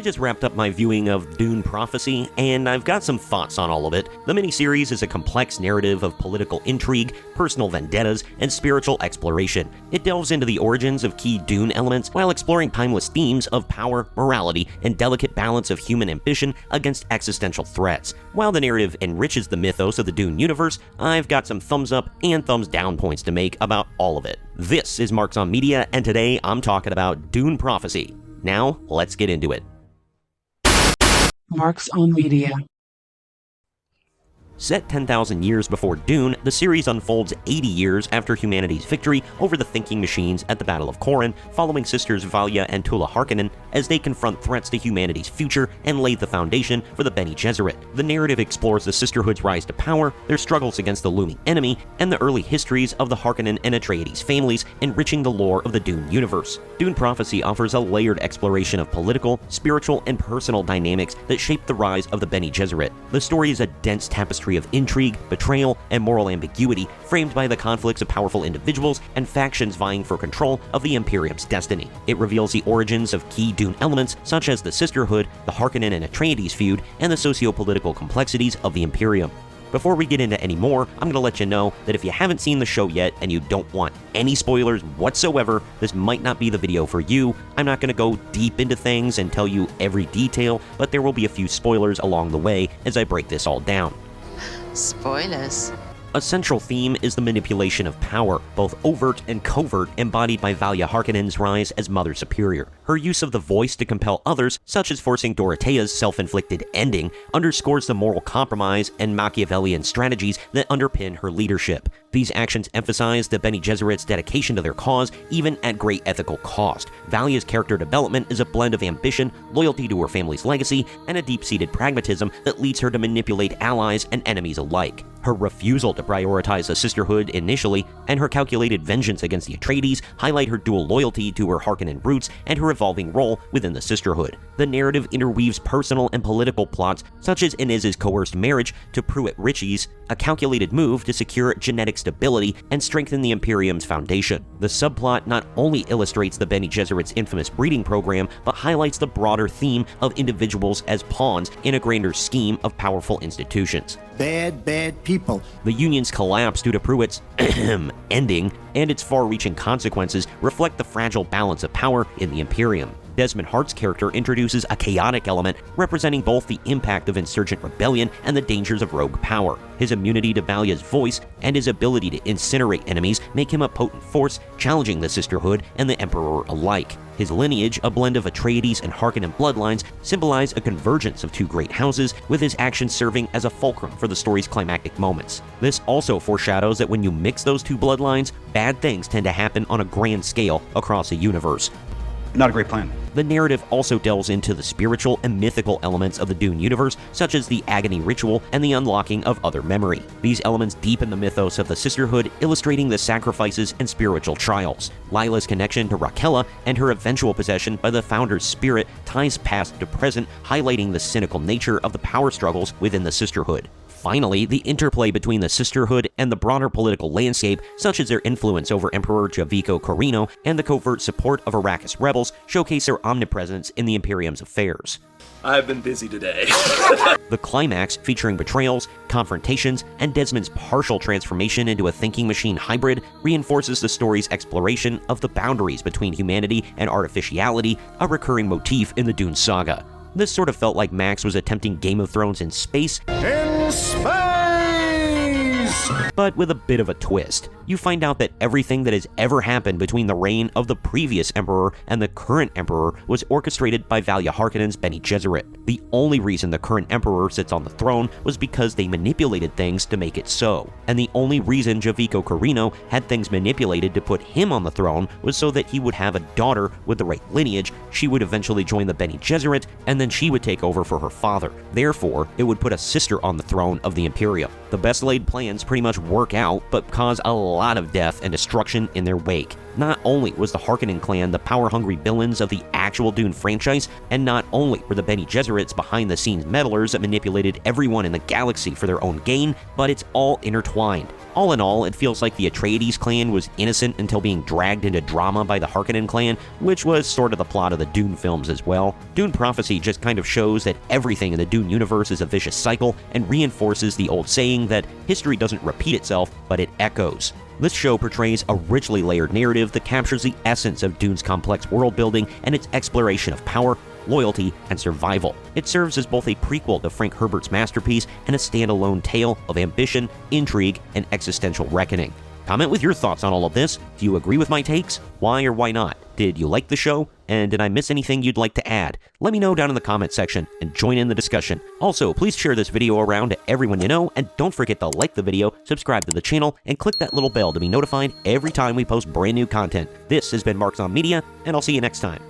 just wrapped up my viewing of Dune Prophecy, and I've got some thoughts on all of it. The miniseries is a complex narrative of political intrigue, personal vendettas, and spiritual exploration. It delves into the origins of key Dune elements while exploring timeless themes of power, morality, and delicate balance of human ambition against existential threats. While the narrative enriches the mythos of the Dune universe, I've got some thumbs up and thumbs down points to make about all of it. This is Marks on Media, and today I'm talking about Dune Prophecy. Now, let's get into it. Marks on Media. Set 10,000 years before Dune, the series unfolds 80 years after humanity's victory over the thinking machines at the Battle of Corran, following sisters Valia and Tula Harkonnen as they confront threats to humanity's future and lay the foundation for the Bene Gesserit. The narrative explores the Sisterhood's rise to power, their struggles against the looming enemy, and the early histories of the Harkonnen and Atreides families, enriching the lore of the Dune universe. Dune Prophecy offers a layered exploration of political, spiritual, and personal dynamics that shaped the rise of the Bene Gesserit. The story is a dense tapestry of intrigue, betrayal, and moral ambiguity, framed by the conflicts of powerful individuals and factions vying for control of the Imperium's destiny. It reveals the origins of key Dune elements such as the Sisterhood, the Harkonnen and Atreides feud, and the socio-political complexities of the Imperium. Before we get into any more, I'm going to let you know that if you haven't seen the show yet and you don't want any spoilers whatsoever, this might not be the video for you. I'm not going to go deep into things and tell you every detail, but there will be a few spoilers along the way as I break this all down. Spoilers. A central theme is the manipulation of power, both overt and covert, embodied by Valia Harkonnen's rise as Mother Superior. Her use of the voice to compel others, such as forcing Dorothea's self-inflicted ending, underscores the moral compromise and Machiavellian strategies that underpin her leadership. These actions emphasize the Bene Gesserit's dedication to their cause, even at great ethical cost. Valia's character development is a blend of ambition, loyalty to her family's legacy, and a deep-seated pragmatism that leads her to manipulate allies and enemies alike. Her refusal to prioritize the Sisterhood initially, and her calculated vengeance against the Atreides highlight her dual loyalty to her Harkonnen roots and her evolving role within the Sisterhood. The narrative interweaves personal and political plots, such as Inez's coerced marriage to Pruitt Riches, a calculated move to secure genetic stability and strengthen the Imperium's foundation. The subplot not only illustrates the Bene Gesserit's infamous breeding program, but highlights the broader theme of individuals as pawns in a grander scheme of powerful institutions. Bad people. The Union's collapse due to Pruitt's ending and its far-reaching consequences reflect the fragile balance of power in the Imperium. Desmond Hart's character introduces a chaotic element representing both the impact of insurgent rebellion and the dangers of rogue power. His immunity to Valia's voice and his ability to incinerate enemies make him a potent force, challenging the Sisterhood and the Emperor alike. His lineage, a blend of Atreides and Harkonnen bloodlines, symbolize a convergence of two great houses, with his actions serving as a fulcrum for the story's climactic moments. This also foreshadows that when you mix those two bloodlines, bad things tend to happen on a grand scale across a universe. Not a great plan. The narrative also delves into the spiritual and mythical elements of the Dune universe, such as the Agony Ritual and the unlocking of other memory. These elements deepen the mythos of the Sisterhood, illustrating the sacrifices and spiritual trials. Lila's connection to Raquella and her eventual possession by the Founder's spirit ties past to present, highlighting the cynical nature of the power struggles within the Sisterhood. Finally, the interplay between the Sisterhood and the broader political landscape, such as their influence over Emperor Javico Corino and the covert support of Arrakis rebels, showcase their omnipresence in the Imperium's affairs. I've been busy today. The climax, featuring betrayals, confrontations, and Desmond's partial transformation into a thinking machine hybrid, reinforces the story's exploration of the boundaries between humanity and artificiality, a recurring motif in the Dune saga. This sort of felt like Max was attempting Game of Thrones in space, but with a bit of a twist. You find out that everything that has ever happened between the reign of the previous emperor and the current emperor was orchestrated by Valia Harkonnen's Bene Gesserit. The only reason the current emperor sits on the throne was because they manipulated things to make it so. And the only reason Javico Corino had things manipulated to put him on the throne was so that he would have a daughter with the right lineage. She would eventually join the Bene Gesserit, and then she would take over for her father. Therefore, it would put a sister on the throne of the Imperium. The best laid plans pretty much work out, but cause a lot of death and destruction in their wake. Not only was the Harkonnen clan the power-hungry villains of the actual Dune franchise, and not only were the Bene Gesserits behind-the-scenes meddlers that manipulated everyone in the galaxy for their own gain, but it's all intertwined. All in all, it feels like the Atreides clan was innocent until being dragged into drama by the Harkonnen clan, which was sort of the plot of the Dune films as well. Dune Prophecy just kind of shows that everything in the Dune universe is a vicious cycle and reinforces the old saying that history doesn't repeat itself, but it echoes. This show portrays a richly layered narrative that captures the essence of Dune's complex world building and its exploration of power, loyalty, and survival. It serves as both a prequel to Frank Herbert's masterpiece and a standalone tale of ambition, intrigue, and existential reckoning. Comment with your thoughts on all of this. Do you agree with my takes? Why or why not? Did you like the show? And did I miss anything you'd like to add? Let me know down in the comment section and join in the discussion. Also, please share this video around to everyone you know, and don't forget to like the video, subscribe to the channel, and click that little bell to be notified every time we post brand new content. This has been Marks on Media, and I'll see you next time.